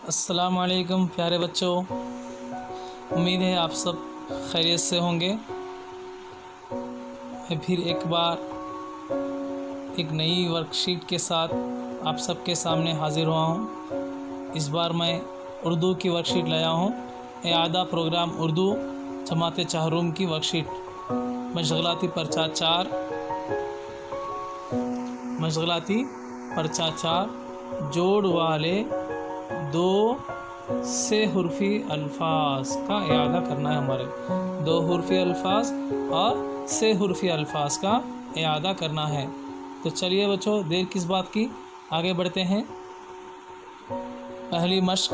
अस्सलाम वालेकुम प्यारे बच्चों, उम्मीद है आप सब खैरियत से होंगे। मैं फिर एक बार एक नई वर्कशीट के साथ आप सबके सामने हाज़िर हुआ हूँ। इस बार मैं उर्दू की वर्कशीट लाया हूँ। इआदा प्रोग्राम उर्दू जमात चाहरूम की वर्कशीट मशगलाती पर्चा 4 जोड़ वाले 2 से हुर्फ़ी अल्फाज का इआदा करना है। हमारे 2 हुर्फ़ी अल्फाज और से हुर्फ़ी अल्फाज का इआदा करना है। तो चलिए बच्चों, देर किस बात की, आगे बढ़ते हैं। पहली मश्क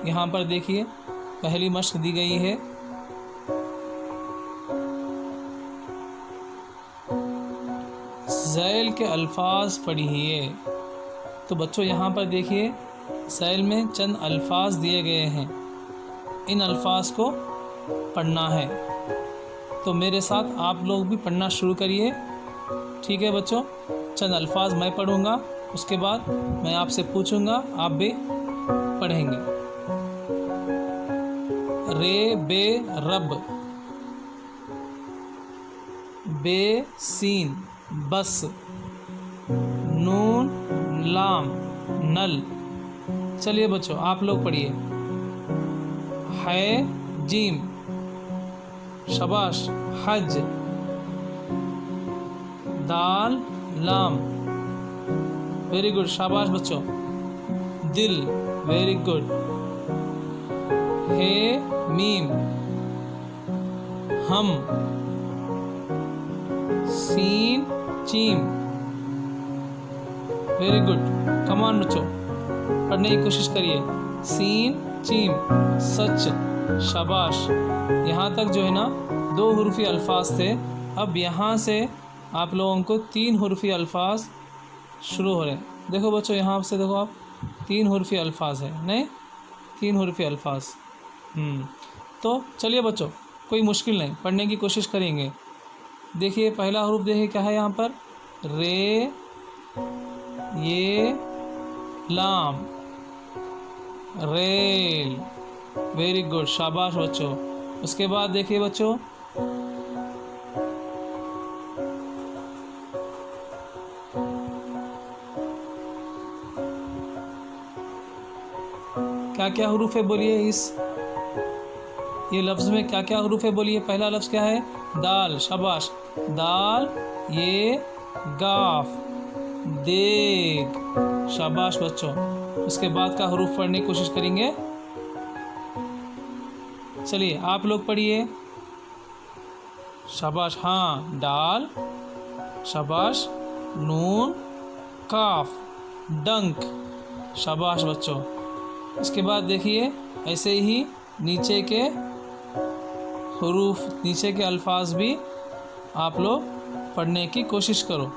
यहाँ पर देखिए, पहली मश्क दी गई है। ज़ैल के अल्फाज पढ़िए। तो बच्चों यहाँ पर देखिए, ज़ैल में चंद अल्फाज दिए गए हैं, इन अल्फाज को पढ़ना है। तो मेरे साथ आप लोग भी पढ़ना शुरू करिए, ठीक है बच्चों। चंद अल्फाज मैं पढ़ूँगा, उसके बाद मैं आपसे पूछूँगा, आप भी पढ़ेंगे। रे बे रब, बे सीन बस, नून लाम नल। चलिए बच्चों, आप लोग पढ़िए। है जीम, शबाश, हज। दाल लाम, वेरी गुड, शाबाश बच्चों। दिल, वेरी गुड। हे मीम, हम। सीन चीम, वेरी गुड। कमान बच्चों, पढ़ने की कोशिश करिए। सीन चीम, सच, शाबाश। यहाँ तक जो है ना 2 हुर्फ़ी अल्फाज थे। अब यहाँ से आप लोगों को 3 हुर्फ़ी अल्फाज शुरू हो रहे हैं। देखो बच्चों, यहाँ से देखो आप, 3 हुर्फ़ी अल्फाज है, नहीं 3 हुर्फ़ी अल्फाज। तो चलिए बच्चों, कोई मुश्किल नहीं, पढ़ने की कोशिश करेंगे। देखिए पहला हरूफ देखिए क्या है यहाँ पर, रे ये लाम, रेल, वेरी गुड, शाबाश बच्चों। उसके बाद देखिए बच्चों, क्या क्या हरूफ है बोलिए, इस ये लफ्ज़ में क्या क्या हरूफ है बोलिए। पहला लफ्ज़ क्या है, दाल, शाबाश। दाल ये गाफ, देग, शाबाश बच्चों। उसके बाद का हरूफ पढ़ने की कोशिश करेंगे। चलिए आप लोग पढ़िए, शाबाश। हाँ, दाल, शाबाश। नून काफ, डंक, शाबाश बच्चों। इसके बाद देखिए, ऐसे ही नीचे के हुरूफ, नीचे के अल्फाज भी आप लोग पढ़ने की कोशिश करो।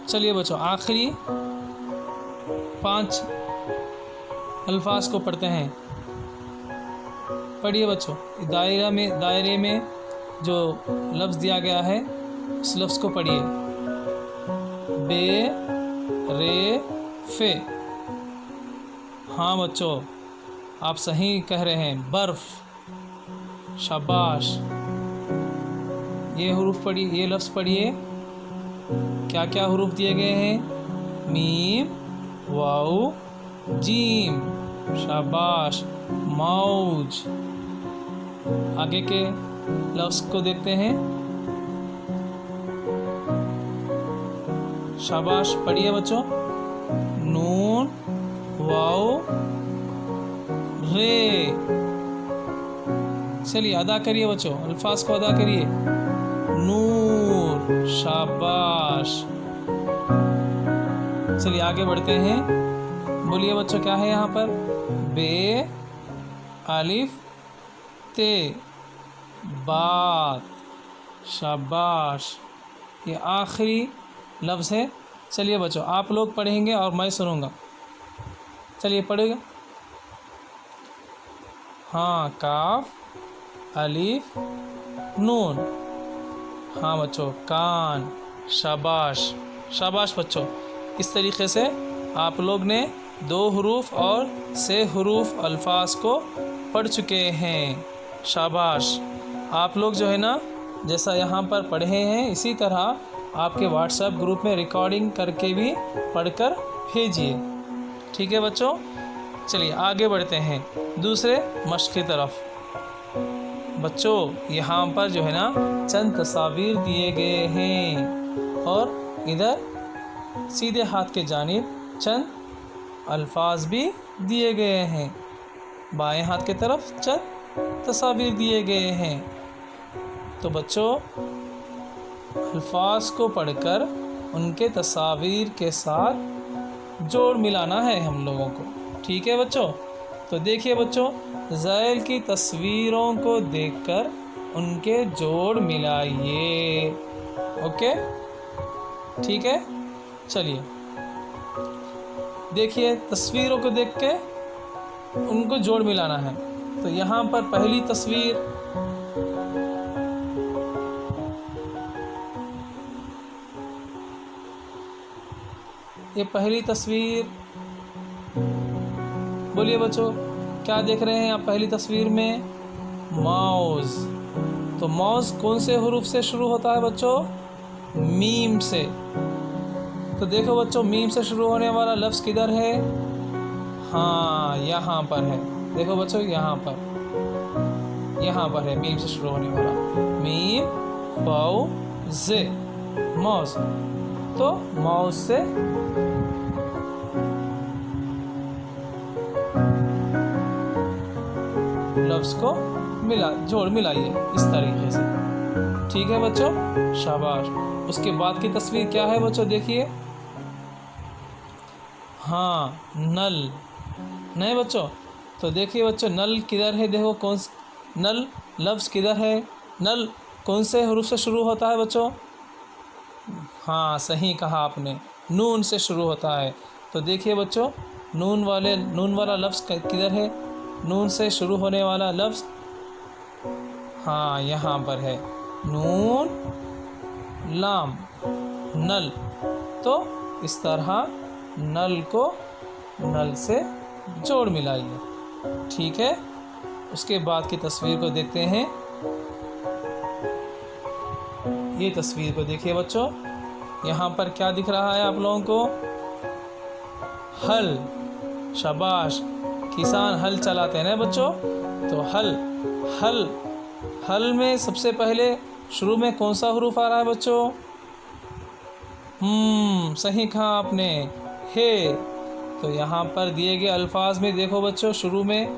चलिए बच्चों, आखिरी 5 अल्फाज को पढ़ते हैं। पढ़िए बच्चों, दायरे में जो लफ्ज़ दिया गया है, उस लफ्ज़ को पढ़िए। बे रे फे। हाँ बच्चों, आप सही कह रहे हैं, बर्फ़, शाबाश। ये हुरूफ पढ़िए, ये लफ्ज़ पढ़िए। क्या क्या हुरूफ दिए गए हैं, मीम वाऊ जीम, शाबाश। मौज। आगे के लफ्ज़ को देखते हैं, शाबाश, पढ़िए बच्चों। नून वाऊ रे। चलिए अदा करिए बच्चों, अल्फाज को अदा करिए। नूर, शाबाश। चलिए आगे बढ़ते हैं। बोलिए बच्चों, क्या है यहाँ पर, बे अलिफ ते, बात, शाबाश। ये आखिरी लफ्ज़ है। चलिए बच्चों, आप लोग पढ़ेंगे और मैं सुनूंगा। चलिए पढ़ेगा। हाँ, काफ, अलिफ, नून। हाँ बच्चों, कान, शाबाश, शाबाश बच्चों। इस तरीके से आप लोग ने दो हरूफ और से हरूफ अल्फाज को पढ़ चुके हैं। शाबाश। आप लोग जो है ना जैसा यहाँ पर पढ़े हैं इसी तरह आपके व्हाट्सएप ग्रुप में रिकॉर्डिंग करके भी पढ़कर भेजिए। ठीक है बच्चों, चलिए आगे बढ़ते हैं दूसरे मश्क की तरफ। बच्चों यहाँ पर जो है ना चंद तस्वीर दिए गए हैं और इधर सीधे हाथ के जानिब चंद अल्फाज भी दिए गए हैं। बाएं हाथ की तरफ चंद तस्वीर दिए गए हैं। तो बच्चों अल्फाज को पढ़कर उनके तस्वीर के साथ जोड़ मिलाना है हम लोगों को। ठीक है बच्चों, तो देखिए बच्चों ज़ैल की तस्वीरों को देखकर उनके जोड़ मिलाइए। ओके, ठीक है। चलिए देखिए तस्वीरों को देख के उनको जोड़ मिलाना है। तो यहाँ पर पहली तस्वीर, ये पहली तस्वीर, बोलिए बच्चों क्या देख रहे हैं आप पहली तस्वीर में? माउस। तो माउस कौन से हरूफ से शुरू होता है बच्चों? मीम से। तो देखो बच्चों मीम से शुरू होने वाला लफ्ज़ किधर है? हाँ यहाँ पर है। देखो बच्चों यहाँ पर है मीम से शुरू होने वाला। मीम वाओ जे, माउस। तो माउस से लफ्ज़ को जोड़ मिलाइए इस तरीके से। ठीक है बच्चों, शाबाश। उसके बाद की तस्वीर क्या है बच्चों? देखिए, हाँ नल। नहीं बच्चों, तो देखिए बच्चों नल किधर है? देखो कौन नल लफ्ज़ किधर है? नल कौन से हरूफ से शुरू होता है बच्चों? हाँ सही कहा आपने, नून से शुरू होता है। तो देखिए बच्चों नून वाला लफ्ज़ किधर है? नून से शुरू होने वाला लफ्ज़ हाँ यहाँ पर है, नून लाम, नल। तो इस तरह नल को नल से जोड़ मिलाइए। ठीक है, उसके बाद की तस्वीर को देखते हैं। ये तस्वीर को देखिए बच्चों, यहाँ पर क्या दिख रहा है आप लोगों को? हल। शाबाश, किसान हल चलाते हैं ना बच्चों। तो हल में सबसे पहले शुरू में कौन सा हरूफ आ रहा है बच्चों? सही कहा आपने, हे। तो यहाँ पर दिए गए अल्फाज में देखो बच्चों शुरू में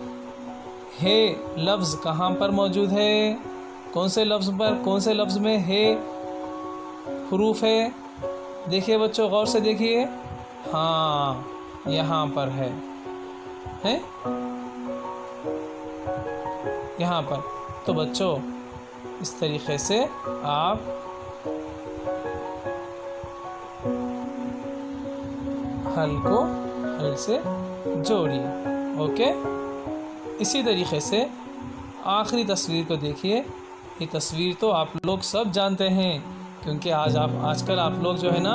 हे लफ्ज़ कहाँ पर मौजूद है? कौन से लफ्ज़ में हे हरूफ है? देखिए बच्चों गौर से देखिए, हाँ यहाँ पर है यहाँ पर। तो बच्चों इस तरीके से आप हल को हल से जोड़िए। ओके, इसी तरीके से आखिरी तस्वीर को देखिए। ये तस्वीर तो आप लोग सब जानते हैं, क्योंकि आजकल आप लोग जो है ना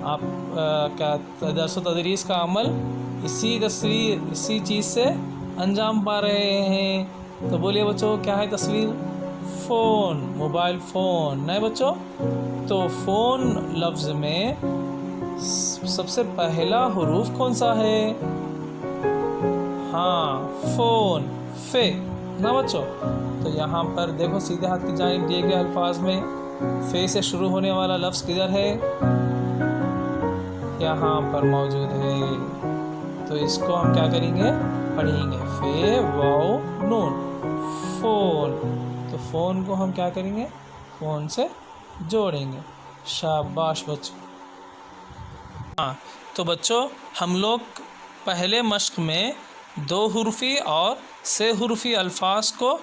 आप क्या दर्स व तदरीस का अमल इसी चीज़ से अंजाम पा रहे हैं। तो बोलिए बच्चों क्या है तस्वीर? Phone, mobile phone. नहीं बच्चों, तो फ़ोन लफ्ज़ में सबसे पहला हरूफ कौन सा है? हाँ फ़ोन, फे ना बच्चों। तो यहाँ पर देखो सीधे हाथ की जानिब दिए गए अल्फाज में फे से शुरू होने वाला लफ्ज़ किधर है? यहाँ पर मौजूद है। तो इसको हम क्या करेंगे? पढ़ेंगे फे वाओ नून, फ़ोन। तो फ़ोन को हम क्या करेंगे? फ़ोन से जोड़ेंगे। शाबाश बच्चों। हाँ, तो बच्चों हम लोग पहले मश्क में दो हुर्फ़ी और से हुर्फ़ी अल्फाज को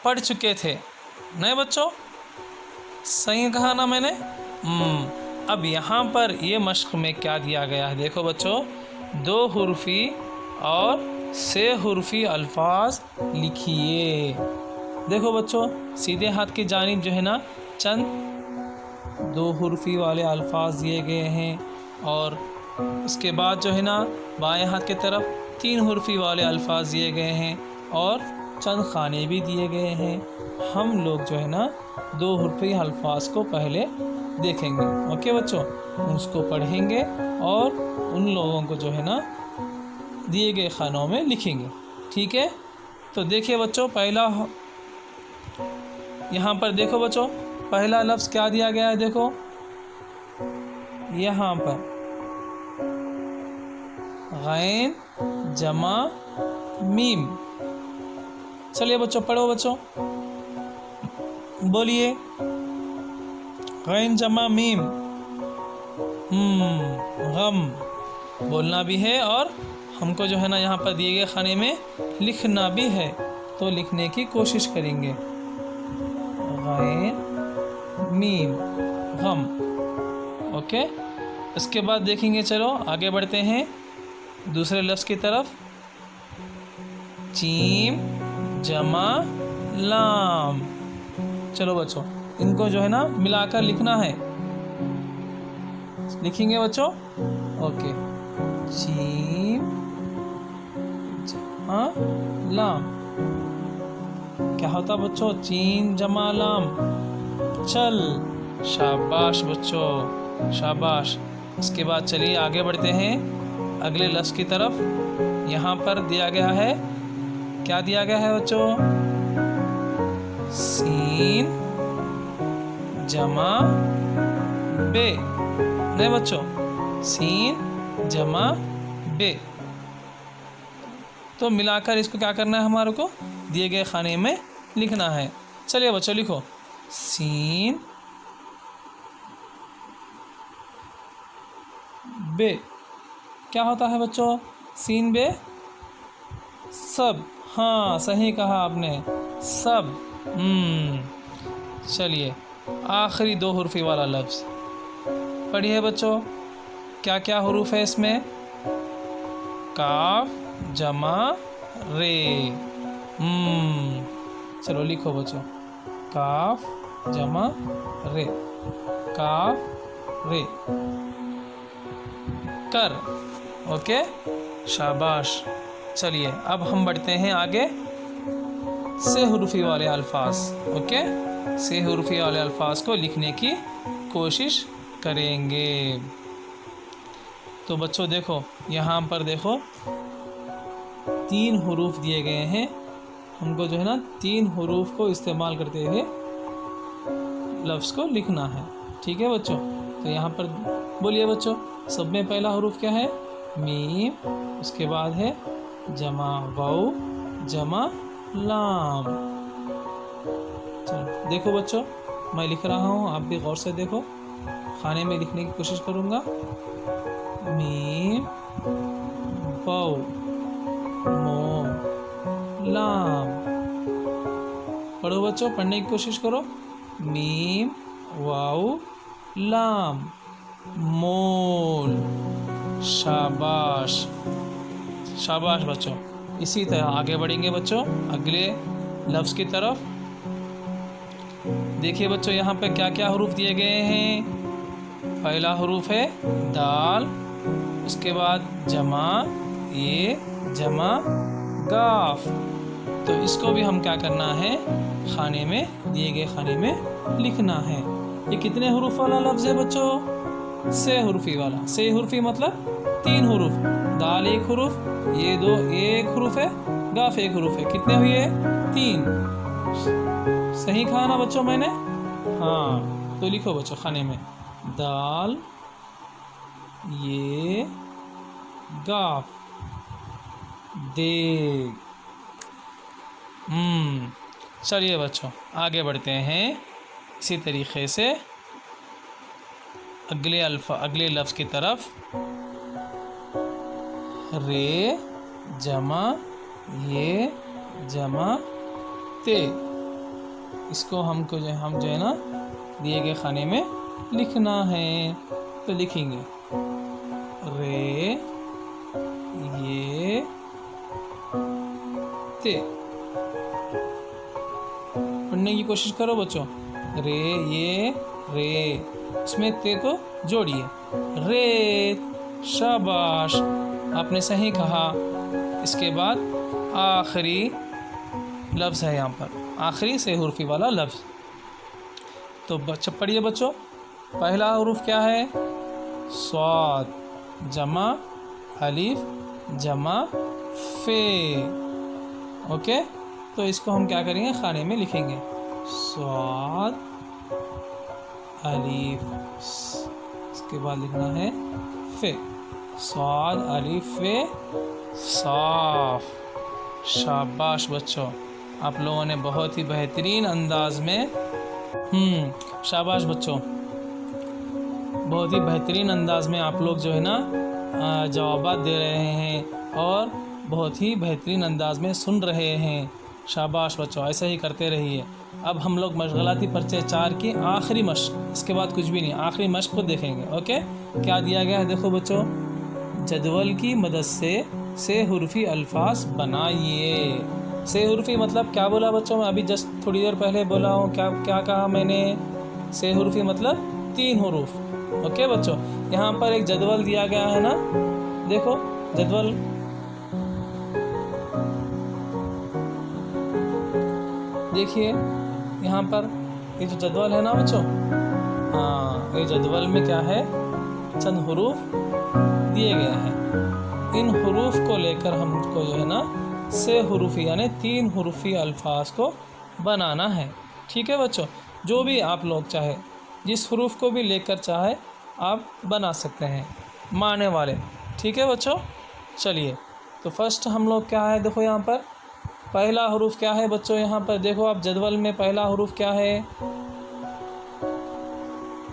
पढ़ चुके थे। नहीं बच्चों, सही कहा ना मैंने? अब यहाँ पर ये मश्क में क्या दिया गया है? देखो बच्चों, दो हुर्फ़ी और से हुर्फ़ी अल्फाज लिखिए। देखो बच्चों सीधे हाथ की जानिब जो है ना चंद दो हुर्फ़ी वाले अल्फाज दिए गए हैं और उसके बाद जो है ना बाएं हाथ की तरफ 3 हुर्फी वाले अल्फाज दिए गए हैं और चंद खाने भी दिए गए हैं। हम लोग जो है ना 2 हुर्फी अल्फाज को पहले देखेंगे। ओके बच्चों, उसको पढ़ेंगे और उन लोगों को जो है ना दिए गए खानों में लिखेंगे। ठीक है, तो देखिए बच्चों, पहला यहाँ पर देखो बच्चों, पहला लफ्ज़ क्या दिया गया है। देखो यहाँ पर गैन जमा मीम। चलिए बच्चों पढ़ो, बच्चों बोलिए, गैन जमा मीम। गम बोलना भी है और हमको जो है ना यहाँ पर दिए गए खाने में लिखना भी है, तो लिखने की कोशिश करेंगे। गैन मीम गम। ओके, इसके बाद देखेंगे, चलो आगे बढ़ते हैं दूसरे लफ्ज़ की तरफ। जीम जमा लाम। चलो बच्चों, इनको जो है ना मिलाकर लिखना है। लिखेंगे बच्चों। ओके, जीम जमा लाम क्या होता बच्चों? चीन जमा लाम, चल। शाबाश बच्चों, शाबाश। इसके बाद चलिए आगे बढ़ते हैं अगले लफ्ज़ की तरफ। यहाँ पर दिया गया है, क्या दिया गया है बच्चों? सीन जमा बे। नहीं बच्चों, सीन जमा बे। तो मिलाकर इसको क्या करना है, हमारे को दिए गए खाने में लिखना है। चलिए बच्चों लिखो, सीन बे। क्या होता है बच्चों? सीन बे सब। हाँ, सही कहा आपने, सब। चलिए आखिरी 2 हुर्फी वाला लफ्ज़ पढ़िए बच्चों। क्या क्या हुरूफ है इसमें? काफ जमा रे। चलो लिखो बच्चों, काफ जमा रे, काफ रे, कर। ओके, शाबाश। चलिए अब हम बढ़ते हैं आगे से हुरूफी वाले अल्फाज। ओके, से हुरूफी वाले अल्फाज को लिखने की कोशिश करेंगे। तो बच्चों देखो, यहाँ पर देखो 3 हुरूफ दिए गए हैं। हमको जो है ना 3 हुरूफ को इस्तेमाल करते हुए लफ्ज़ को लिखना है। ठीक है बच्चों, तो यहाँ पर बोलिए बच्चों, सब में पहला हुरूफ क्या है? मीम। उसके बाद है जमा वाउ जमा लाम। चलो देखो बच्चों, मैं लिख रहा हूँ, आप भी गौर से देखो। खाने में लिखने की कोशिश करूँगा। मीम वाउ मो लाम। पढ़ो बच्चों, पढ़ने की कोशिश करो। मीम वाउ लाम मोल। शाबाश, शाबाश बच्चों। इसी तरह आगे बढ़ेंगे बच्चों अगले लफ्ज़ की तरफ। देखिए बच्चों, यहाँ पे क्या क्या हरूफ दिए गए हैं। पहला हरूफ है दाल, उसके बाद जमा ये जमा गाफ। तो इसको भी हम क्या करना है, खाने में दिए गए खाने में लिखना है। ये कितने हरूफ वाला लफ्ज़ है बच्चों? से हुर्फी वाला। से हुर्फी मतलब 3 हुरूफ। दाल 1 हुरूफ, ये 2 1 हुरूफ है, गाफ 1 हुरूफ है। कितने हुए? 3। सही कहा ना बच्चों मैंने? हाँ, तो लिखो बच्चों खाने में दाल ये गाफ देग। चलिए बच्चों आगे बढ़ते हैं इसी तरीक़े से अगले लफ्ज़ की तरफ। रे जमा ये जमा ते। इसको हमको हम जो है ना दिए गए खाने में लिखना है, तो लिखेंगे रे ये ते। पढ़ने की कोशिश करो बच्चों। रे ये रे, इसमें ते को जोड़िए। रेत शाबाश, आपने सही कहा। इसके बाद आखिरी लफ्ज़ है यहाँ पर, आखिरी से हुर्फी वाला लफ्ज़। तो बच्चों पढ़िए बच्चों, पहला हुरूफ क्या है? स्वाद जमा अलिफ जमा फे। ओके, तो इसको हम क्या करेंगे? खाने में लिखेंगे स्वाद अलिफ, इसके बाद लिखना है फे। स्वाद अलिफ फे साफ। शाबाश बच्चों, आप लोगों ने बहुत ही बेहतरीन अंदाज में शाबाश बच्चों, बहुत ही बेहतरीन अंदाज में आप लोग जो है ना जवाबात दे रहे हैं और बहुत ही बेहतरीन अंदाज में सुन रहे हैं। शाबाश बच्चों, ऐसे ही करते रहिए। अब हम लोग मशगलाती परिचय 4 की आखिरी मश्क, इसके बाद कुछ भी नहीं, आखिरी मश्क को देखेंगे। ओके, क्या दिया गया है देखो बच्चों, जदवल की मदद से हुर्फी अल्फाज बनाइए। से हुर्फी मतलब क्या बोला बच्चों? मैं अभी जस्ट थोड़ी देर पहले बोला हूँ। क्या कहा मैंने? से हुर्फी मतलब 3 हुरूफ। ओके बच्चों, यहाँ पर एक जदवल दिया गया है ना, देखो जदवल, देखिए यहाँ पर ये जो जदवल है ना बच्चों, हाँ, ये जदवल में क्या है? चंद हुरूफ दिए गए हैं। इन हुरूफ को लेकर हमको जो है ना से हुरूफी यानी 3 हुरूफी अल्फाज को बनाना है। ठीक है बच्चों, जो भी आप लोग चाहे, जिस हुरूफ को भी लेकर चाहे आप बना सकते हैं, माने वाले। ठीक है बच्चों, चलिए तो फर्स्ट हम लोग क्या है, देखो यहाँ पर पहला हुरूफ क्या है बच्चों? यहाँ पर देखो आप जदवल में पहला हुरूफ क्या है?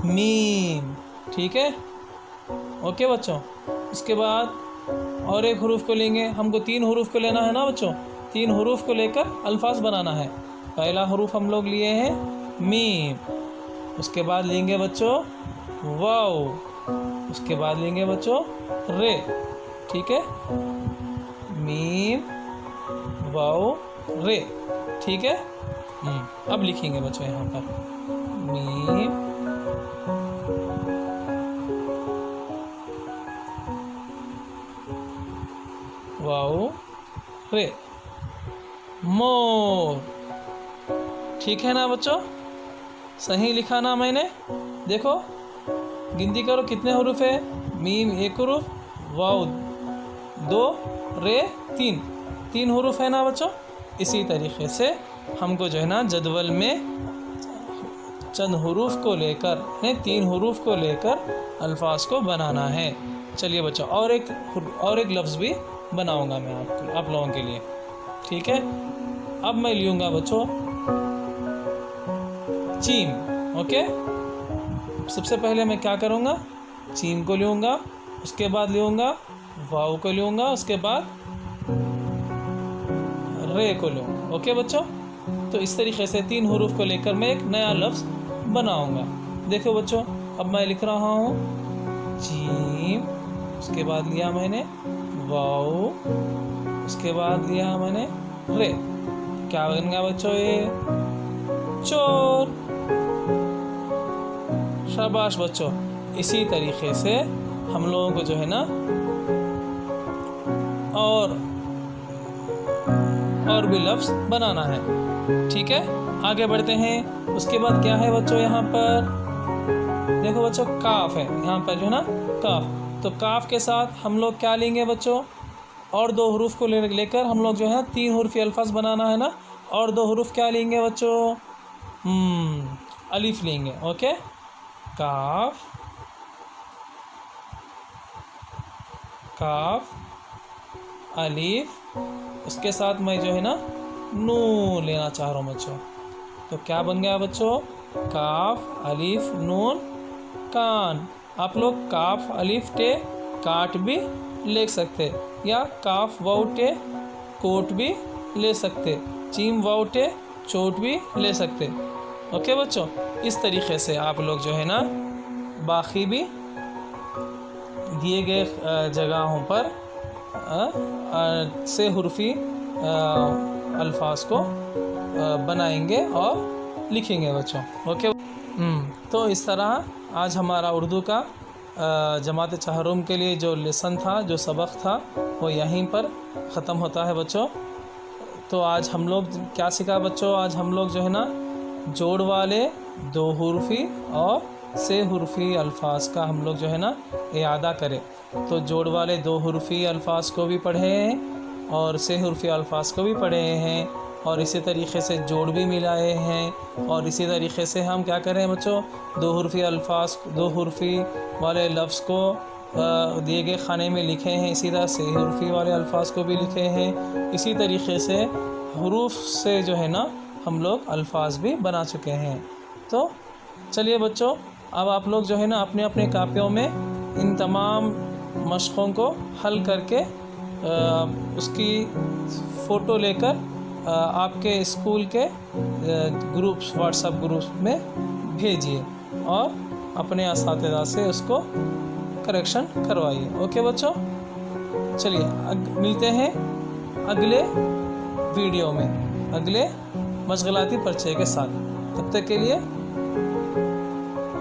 मीम। ठीक है, ओके बच्चों। उसके बाद और एक हुरूफ को लेंगे, हमको 3 हुरूफ को लेना है ना बच्चों, 3 हुरूफ को लेकर अल्फाज बनाना है। पहला हुरूफ हम लोग लिए हैं मीम, उसके बाद लेंगे बच्चों वाव, उसके बाद लेंगे बच्चों रे। ठीक है, मीम वाव रे। ठीक है, अब लिखेंगे बच्चों यहाँ पर मीम वाव रे, मोर। ठीक है ना बच्चों, सही लिखा ना मैंने? देखो गिनती करो कितने हुरूफ है? मीम 1 हुरूफ, वाव 2, रे 3 हुरूफ है ना बच्चों। इसी तरीके से हमको जो है ना जदवल में चंद हुरूफ को लेकर 3 हुरूफ को लेकर अल्फाज को बनाना है। चलिए बच्चों, और एक लफ्ज़ भी बनाऊंगा मैं आप लोगों के लिए। ठीक है, अब मैं लूँगा बच्चों चीम। ओके, सबसे पहले मैं क्या करूँगा? चीम को लूँगा, उसके बाद लूँगा वाव को लूँगा, उसके बाद रे को लूँगा। ओके बच्चों, तो इस तरीके से 3 हुरूफ को लेकर मैं एक नया लफ्ज़ बनाऊँगा। देखो बच्चों, अब मैं लिख रहा हूँ चीम, उसके बाद लिया मैंने वाव, उसके बाद लिया मैंने रे। क्या बन गया बच्चों? ये चोर। शाबाश बच्चों, इसी तरीके से हम लोगों को जो है ना और भी लफ्ज़ बनाना है। ठीक है, आगे बढ़ते हैं। उसके बाद क्या है बच्चों? यहाँ पर देखो बच्चों काफ है, यहाँ पर जो है ना काफ। तो काफ के साथ हम लोग क्या लेंगे बच्चों? और 2 हुरूफ को लेकर हम लोग जो है 3 हुरूफी अल्फाज बनाना है ना। और 2 हुरूफ क्या लेंगे बच्चों? अलिफ लेंगे। ओके, काफ अलिफ, उसके साथ मैं जो है ना नून लेना चाह रहा हूँ बच्चों। तो क्या बन गया बच्चों? काफ अलिफ नून कान। आप लोग काफ अलिफ टे काट भी ले सकते, या काफ वाव टे कोट भी ले सकते, चीम वाव टे चोट भी ले सकते। ओके बच्चों, इस तरीके से आप लोग जो है ना बाकी भी दिए गए जगहों पर से हुर्फी अल्फाज को बनाएंगे और लिखेंगे बच्चों। ओके, तो इस तरह आज हमारा उर्दू का जमात चहारुम के लिए जो लेसन था, जो सबक था, वो यहीं पर ख़त्म होता है बच्चों। तो आज हम लोग क्या सीखा बच्चों? आज हम लोग जो है ना जोड़ वाले दो हुर्फ़ी और से हुर्फ़ी अल्फाज का हम लोग जो है ना इयादा करें। तो जोड़ वाले दो हुर्फ़ी अल्फाज को भी पढ़े हैं और से हुर्फ़ी अल्फाज को भी पढ़े हैं, और इसी तरीक़े से जोड़ भी मिलाए हैं। और इसी तरीक़े से हम क्या कर रहे हैं बच्चों, दो हुर्फ़ी अल्फाज, दो हुर्फ़ी वाले लफ्ज़ को दिए गए खाने में लिखे हैं, इसी तरह से हुर्फ़ी वाले अल्फाज को भी लिखे हैं। इसी तरीक़े से हुरूफ से जो है ना हम लोग अल्फाज भी बना चुके हैं। तो चलिए बच्चों, अब आप लोग जो है ना अपने अपने कापियों में इन तमाम मशक़ों को हल करके उसकी फ़ोटो लेकर आपके स्कूल के ग्रुप्स, व्हाट्सएप ग्रुप्स में भेजिए और अपने असातिज़ा से उसको करेक्शन करवाइए। ओके बच्चों, चलिए मिलते हैं अगले वीडियो में अगले मशग़लाती पर्चे के साथ। तब तक के लिए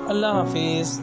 अल्लाह हाफिज़।